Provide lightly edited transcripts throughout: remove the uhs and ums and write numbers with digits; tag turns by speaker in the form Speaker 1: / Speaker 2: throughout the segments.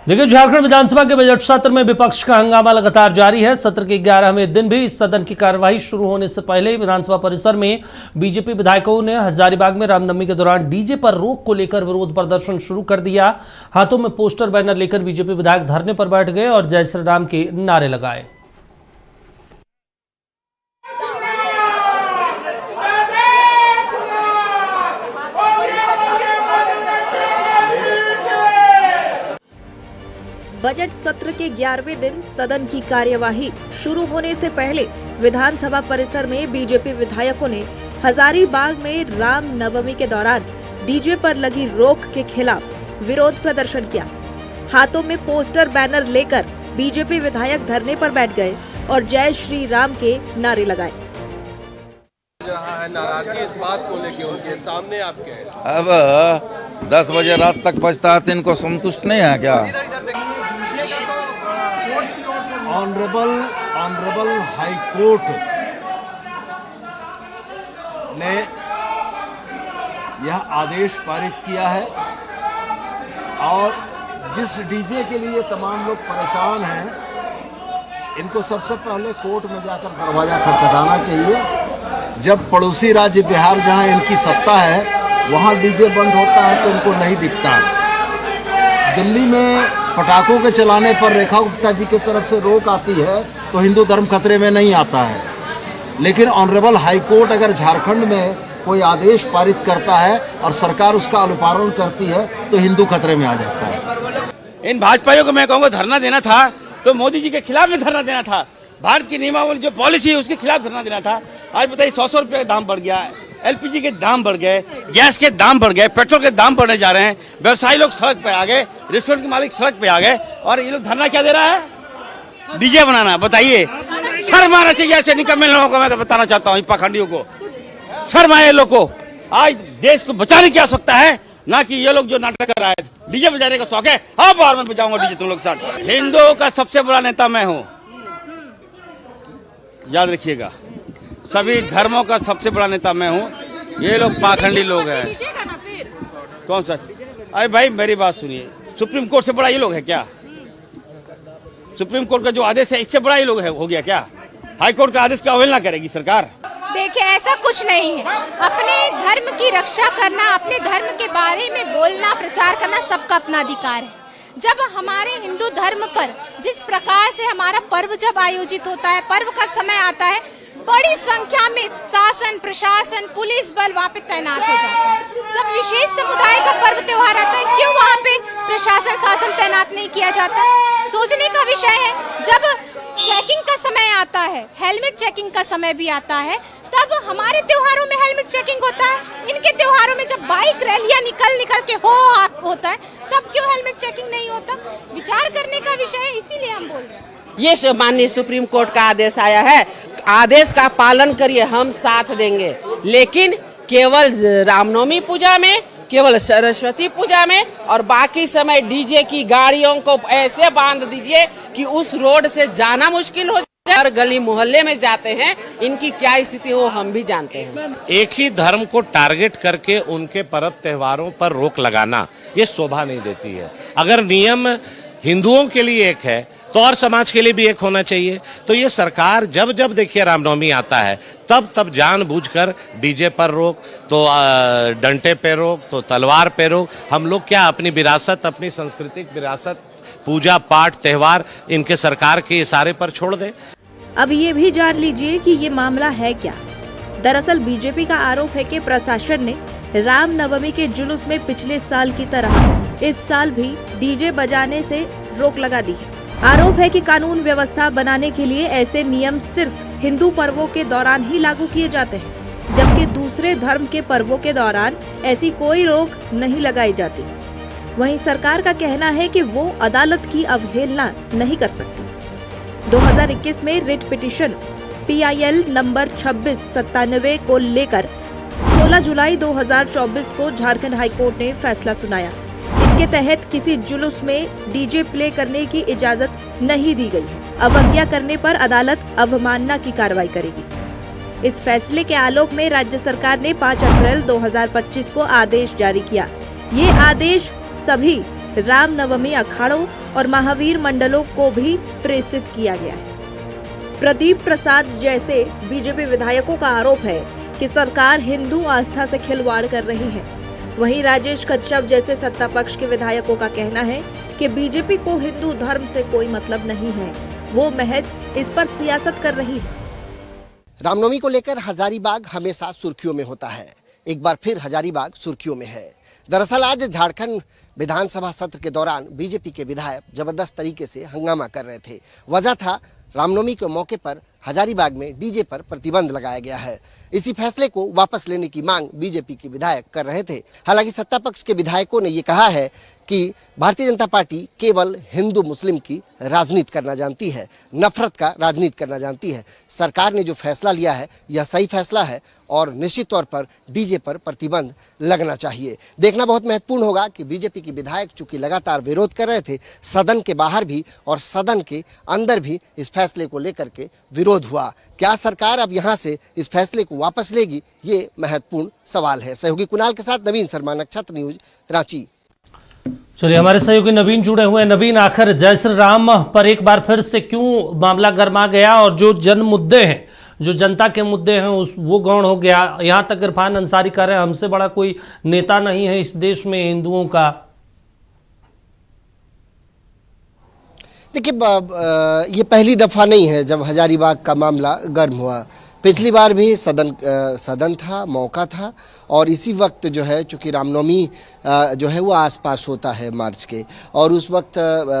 Speaker 1: देखिए, झारखंड विधानसभा के बजट सत्र में विपक्ष का हंगामा लगातार जारी है। सत्र के 11वें दिन भी सदन की कार्यवाही शुरू होने से पहले विधानसभा परिसर में बीजेपी विधायकों ने हजारीबाग में रामनवमी के दौरान डीजे पर रोक को लेकर विरोध प्रदर्शन शुरू कर दिया। हाथों में पोस्टर बैनर लेकर बीजेपी विधायक धरने पर बैठ गए और जय श्री राम के नारे लगाए।
Speaker 2: बजट सत्र के 11वें दिन सदन की कार्यवाही शुरू होने से पहले विधानसभा परिसर में बीजेपी विधायकों ने हजारीबाग में राम नवमी के दौरान डीजे पर लगी रोक के खिलाफ विरोध प्रदर्शन किया। हाथों में पोस्टर बैनर लेकर बीजेपी विधायक धरने पर बैठ गए और जय श्री राम के नारे लगाए।
Speaker 3: नाराजगी इस बात को लेके उनके सामने आपके
Speaker 4: अब 10 बजे रात तक बजता है तो इनको संतुष्ट नहीं है क्या?
Speaker 5: ऑनरेबल हाई कोर्ट ने यह आदेश पारित किया है और जिस डीजे के लिए तमाम लोग परेशान हैं, इनको सबसे पहले कोर्ट में जाकर दरवाजा खटखटाना चाहिए। जब पड़ोसी राज्य बिहार जहां इनकी सत्ता है वहां डीजे बंद होता है तो इनको नहीं दिखता। दिल्ली में पटाखों के चलाने पर रेखा गुप्ता जी की तरफ से रोक आती है तो हिंदू धर्म खतरे में नहीं आता है, लेकिन ऑनरेबल हाई कोर्ट अगर झारखंड में कोई आदेश पारित करता है और सरकार उसका अनुपालन करती है तो हिंदू खतरे में आ जाता है।
Speaker 6: इन भाजपाइयों को मैं कहूँगा धरना देना था तो मोदी जी के खिलाफ में धरना देना था। भारत की नियमावली जो पॉलिसी है उसके खिलाफ धरना देना था। आज बताइए 100 रुपये का दाम बढ़ गया है, एलपीजी के दाम बढ़ गए, गैस के दाम बढ़ गए, पेट्रोल के दाम बढ़ने जा रहे हैं, व्यवसायी लोग सड़क पे आ गए, रेस्टोरेंट के मालिक सड़क पे आ गए और ये लोग धरना क्या दे रहा है? डीजे बनाना। बताइए, शर्म आना चाहिए ऐसे निकम्मे लोगों को। मैं बताना चाहता हूँ पाखंडियों को, शर्म आए लोग को। आज देश को बचाने की आवश्यकता है, ना कि ये लोग जो नाटक कर रहा है। डीजे बजाने का शौक है, हाँ बार में बजाऊंगा डीजे तुम लोग साथ। हिंदुओं का सबसे बड़ा नेता मैं हूँ, याद रखिएगा। सभी धर्मों का सबसे बड़ा नेता मैं हूँ। ये लोग पाखंडी लोग हैं। कौन सा? अरे भाई मेरी बात सुनिए, सुप्रीम कोर्ट से बड़ा ये लोग है क्या? सुप्रीम कोर्ट का जो आदेश है इससे बड़ा ये लोग है हो गया क्या? हाई कोर्ट का आदेश का अवहेलना करेगी सरकार?
Speaker 7: देखिए, ऐसा कुछ नहीं है। अपने धर्म की रक्षा करना, अपने धर्म के बारे में बोलना, प्रचार करना सबका अपना अधिकार है। जब हमारे हिंदू धर्म पर जिस प्रकार से हमारा पर्व जब आयोजित होता है, पर्व का समय आता है, बड़ी संख्या में शासन, प्रशासन, पुलिस बल वहाँ पे तैनात हो जाता है। जब विशेष समुदाय का पर्व त्योहार आता है, क्यों वहाँ पे प्रशासन, शासन तैनात नहीं किया जाता? सोचने का विषय है। जब चेकिंग का समय आता है, हेलमेट चेकिंग का समय भी आता है, तब हमारे त्योहारों में हेलमेट चेकिंग होता है। इनके त्योहारों में जब बाइक रैलियां निकल के होता है, तब क्यों हेलमेट चेकिंग नहीं होता? विचार करने का विषय है, इसीलिए हम बोल रहे हैं।
Speaker 8: ये माननीय सुप्रीम कोर्ट का आदेश आया है, आदेश का पालन करिए, हम साथ देंगे। लेकिन केवल रामनवमी पूजा में, केवल सरस्वती पूजा में और बाकी समय डीजे की गाड़ियों को ऐसे बांध दीजिए कि उस रोड से जाना मुश्किल हो जाए। हर गली मोहल्ले में जाते हैं, इनकी क्या स्थिति हो हम भी जानते हैं।
Speaker 9: एक ही धर्म को टारगेट करके उनके पर्व त्योहारों पर रोक लगाना ये शोभा नहीं देती है। अगर नियम हिंदुओं के लिए एक है तो और समाज के लिए भी एक होना चाहिए। तो ये सरकार जब जब देखिए रामनवमी आता है तब जानबूझकर डीजे पर रोक, तो डंडे पे रोक, तो तलवार पे रोक। हम लोग क्या अपनी विरासत, अपनी सांस्कृतिक विरासत, पूजा पाठ, त्योहार इनके सरकार के इशारे पर छोड़ दें?
Speaker 2: अब ये भी जान लीजिए कि ये मामला है क्या। दरअसल बीजेपी का आरोप है कि प्रशासन ने राम नवमी के जुलूस में पिछले साल की तरह इस साल भी डीजे बजाने से रोक लगा दी है। आरोप है कि कानून व्यवस्था बनाने के लिए ऐसे नियम सिर्फ हिंदू पर्वों के दौरान ही लागू किए जाते हैं, जबकि दूसरे धर्म के पर्वों के दौरान ऐसी कोई रोक नहीं लगाई जाती। वहीं सरकार का कहना है कि वो अदालत की अवहेलना नहीं कर सकती। 2021 में रिट पिटीशन PIL नंबर 2697 को लेकर 16 जुलाई 2024 को झारखंड हाईकोर्ट ने फैसला सुनाया। इसके तहत किसी जुलूस में डीजे प्ले करने की इजाजत नहीं दी गई है। अवज्ञा करने पर अदालत अवमानना की कार्रवाई करेगी। इस फैसले के आलोक में राज्य सरकार ने 5 अप्रैल 2025 को आदेश जारी किया। ये आदेश सभी रामनवमी अखाड़ों और महावीर मंडलों को भी प्रेषित किया गया है। प्रदीप प्रसाद जैसे बीजेपी विधायकों का आरोप है कि सरकार हिंदू आस्था से खिलवाड़ कर रही है। वहीं राजेश कच्छप जैसे सत्ता पक्ष के विधायकों का कहना है कि बीजेपी को हिंदू धर्म से कोई मतलब नहीं है, वो महज इस पर सियासत कर रही है।
Speaker 10: रामनवमी को लेकर हजारीबाग हमेशा सुर्खियों में होता है। एक बार फिर हजारीबाग सुर्खियों में है। दरअसल आज झारखंड विधानसभा सत्र के दौरान बीजेपी के विधायक जबरदस्त तरीके से हंगामा कर रहे थे। वजह था रामनवमी के मौके पर हजारीबाग में डीजे पर प्रतिबंध लगाया गया है। इसी फैसले को वापस लेने की मांग बीजेपी के विधायक कर रहे थे। हालांकि सत्ता पक्ष के विधायकों ने ये कहा है कि भारतीय जनता पार्टी केवल हिंदू मुस्लिम की राजनीति करना जानती है, नफरत का राजनीति करना जानती है। सरकार ने जो फैसला लिया है यह सही फैसला है और निश्चित तौर पर डीजे पर प्रतिबंध लगना चाहिए। देखना बहुत महत्वपूर्ण होगा कि बीजेपी के विधायक चूंकि लगातार विरोध कर रहे थे, सदन के बाहर भी और सदन के अंदर भी इस फैसले को लेकर के विरोध हुआ। क्या सरकार अब यहां से इस फैसले को वापस लेगी, ये महत्वपूर्ण सवाल है। सहयोगी कुणाल के साथ नवीन शर्मा, नक्षत्र न्यूज, रांची।
Speaker 1: चलिए, हमारे सहयोगी नवीन जुड़े हुए हैं। नवीन, आखिर जय श्री राम पर एक बार फिर से क्यों मामला गर्मा गया और जो जन मुद्दे हैं, जो जनता के मुद्दे हैं वो गौण हो गया? यहाँ तक इरफान अंसारी कह रहे हैं हमसे बड़ा कोई नेता नहीं है इस देश में हिंदुओं का।
Speaker 10: देखिए, ये पहली दफा नहीं है जब हजारीबाग का मामला गर्म हुआ। पिछली बार भी सदन था, मौका था और इसी वक्त जो है चूँकि रामनवमी जो है वो आसपास होता है मार्च के, और उस वक्त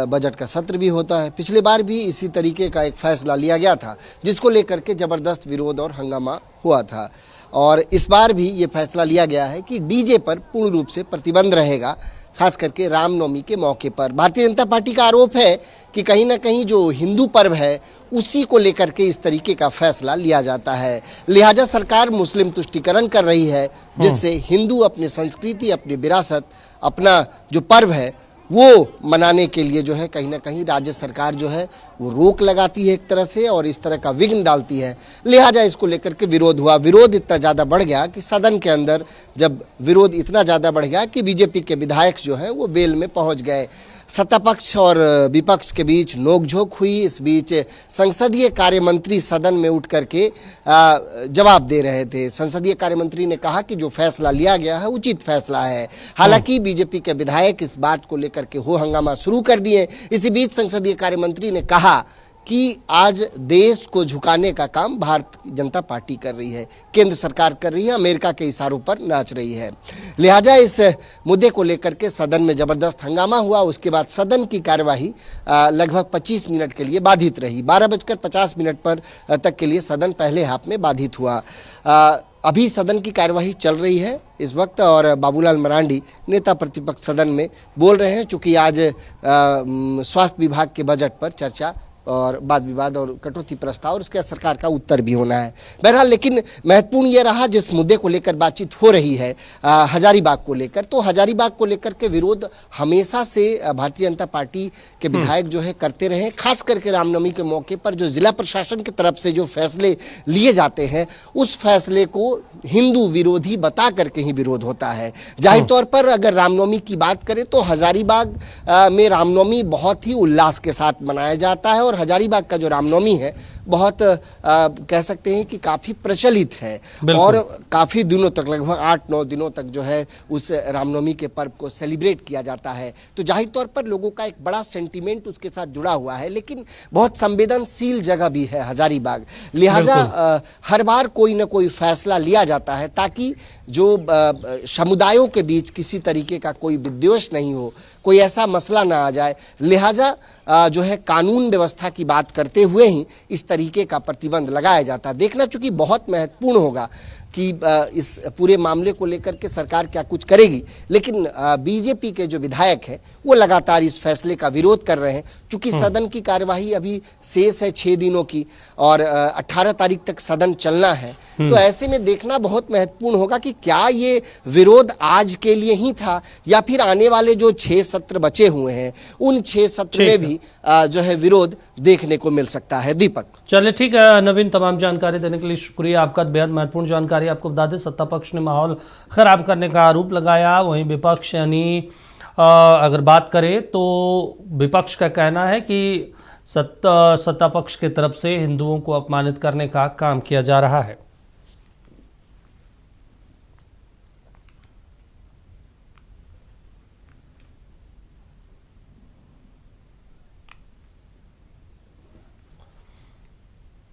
Speaker 10: बजट का सत्र भी होता है। पिछली बार भी इसी तरीके का एक फैसला लिया गया था जिसको लेकर के ज़बरदस्त विरोध और हंगामा हुआ था। और इस बार भी ये फैसला लिया गया है कि डीजे पर पूर्ण रूप से प्रतिबंध रहेगा, खास करके रामनवमी के मौके पर। भारतीय जनता पार्टी का आरोप है कि कहीं ना कहीं जो हिंदू पर्व है उसी को लेकर के इस तरीके का फैसला लिया जाता है। लिहाजा सरकार मुस्लिम तुष्टीकरण कर रही है, जिससे हिंदू अपनी संस्कृति, अपनी विरासत, अपना जो पर्व है वो मनाने के लिए जो है कहीं ना कहीं राज्य सरकार जो है वो रोक लगाती है एक तरह से, और इस तरह का विघ्न डालती है। लिहाजा इसको लेकर के विरोध हुआ। विरोध इतना ज़्यादा बढ़ गया कि सदन के अंदर जब विरोध इतना ज़्यादा बढ़ गया कि बीजेपी के विधायक जो है वो बेल में पहुंच गए। सत्ता पक्ष और विपक्ष के बीच नोकझोंक हुई। इस बीच संसदीय कार्य मंत्री सदन में उठ करके जवाब दे रहे थे। संसदीय कार्य मंत्री ने कहा कि जो फैसला लिया गया है उचित फैसला है। हालांकि बीजेपी के विधायक इस बात को लेकर के हो हंगामा शुरू कर दिए। इसी बीच संसदीय कार्य मंत्री ने कहा कि आज देश को झुकाने का काम भारतीय जनता पार्टी कर रही है, केंद्र सरकार कर रही है, अमेरिका के इशारों पर नाच रही है। लिहाजा इस मुद्दे को लेकर के सदन में जबरदस्त हंगामा हुआ। उसके बाद सदन की कार्यवाही लगभग 25 मिनट के लिए बाधित रही। 12:50 पर तक के लिए सदन पहले हाफ में बाधित हुआ। अभी सदन की कार्यवाही चल रही है इस वक्त, और बाबूलाल मरांडी नेता प्रतिपक्ष सदन में बोल रहे हैं। चूंकि आज स्वास्थ्य विभाग के बजट पर चर्चा और वाद विवाद और कटौती प्रस्ताव और उसके सरकार का उत्तर भी होना है। बहरहाल, लेकिन महत्वपूर्ण ये रहा जिस मुद्दे को लेकर बातचीत हो रही है हजारीबाग को लेकर, तो हजारीबाग को लेकर के विरोध हमेशा से भारतीय जनता पार्टी के विधायक जो है करते रहे। खास करके रामनवमी के मौके पर जो जिला प्रशासन की तरफ से जो फैसले लिए जाते हैं उस फैसले को हिंदू विरोधी बता करके ही विरोध होता है। जाहिर तौर पर अगर रामनवमी की बात करें तो हजारीबाग में रामनवमी बहुत ही उल्लास के साथ मनाया जाता है, और हजारीबाग का जो रामनवमी है बहुत कह सकते हैं कि काफ़ी प्रचलित है और काफ़ी दिनों तक, लगभग 8-9 दिनों तक जो है उस रामनवमी के पर्व को सेलिब्रेट किया जाता है। तो जाहिर तौर पर लोगों का एक बड़ा सेंटीमेंट उसके साथ जुड़ा हुआ है, लेकिन बहुत संवेदनशील जगह भी है हजारीबाग। लिहाजा हर बार कोई ना कोई फैसला लिया जाता है ताकि जो समुदायों के बीच किसी तरीके का कोई विद्वेष नहीं हो, कोई ऐसा मसला ना आ जाए। लिहाजा जो है कानून व्यवस्था की बात करते हुए ही इस तरीके का प्रतिबंध लगाया जाता है। देखना चूंकि बहुत महत्वपूर्ण होगा कि इस पूरे मामले को लेकर के सरकार क्या कुछ करेगी, लेकिन बीजेपी के जो विधायक हैं वो लगातार इस फैसले का विरोध कर रहे हैं। चूंकि सदन की कार्यवाही अभी शेष है 6 दिनों की और 18 तारीख तक सदन चलना है, तो ऐसे में देखना बहुत महत्वपूर्ण होगा कि क्या ये विरोध आज के लिए ही था या फिर आने वाले जो 6 सत्र बचे हुए हैं उन 6 सत्र में भी जो है विरोध देखने को मिल सकता है। दीपक,
Speaker 1: चलिए ठीक है नवीन, तमाम जानकारी देने के लिए शुक्रिया आपका। बेहद महत्वपूर्ण जानकारी। आपको बता दें, सत्ता पक्ष ने माहौल खराब करने का आरोप लगाया, वहीं विपक्ष यानी अगर बात करें तो विपक्ष का कहना है कि सत्ता पक्ष की तरफ से हिंदुओं को अपमानित करने का काम किया जा रहा है।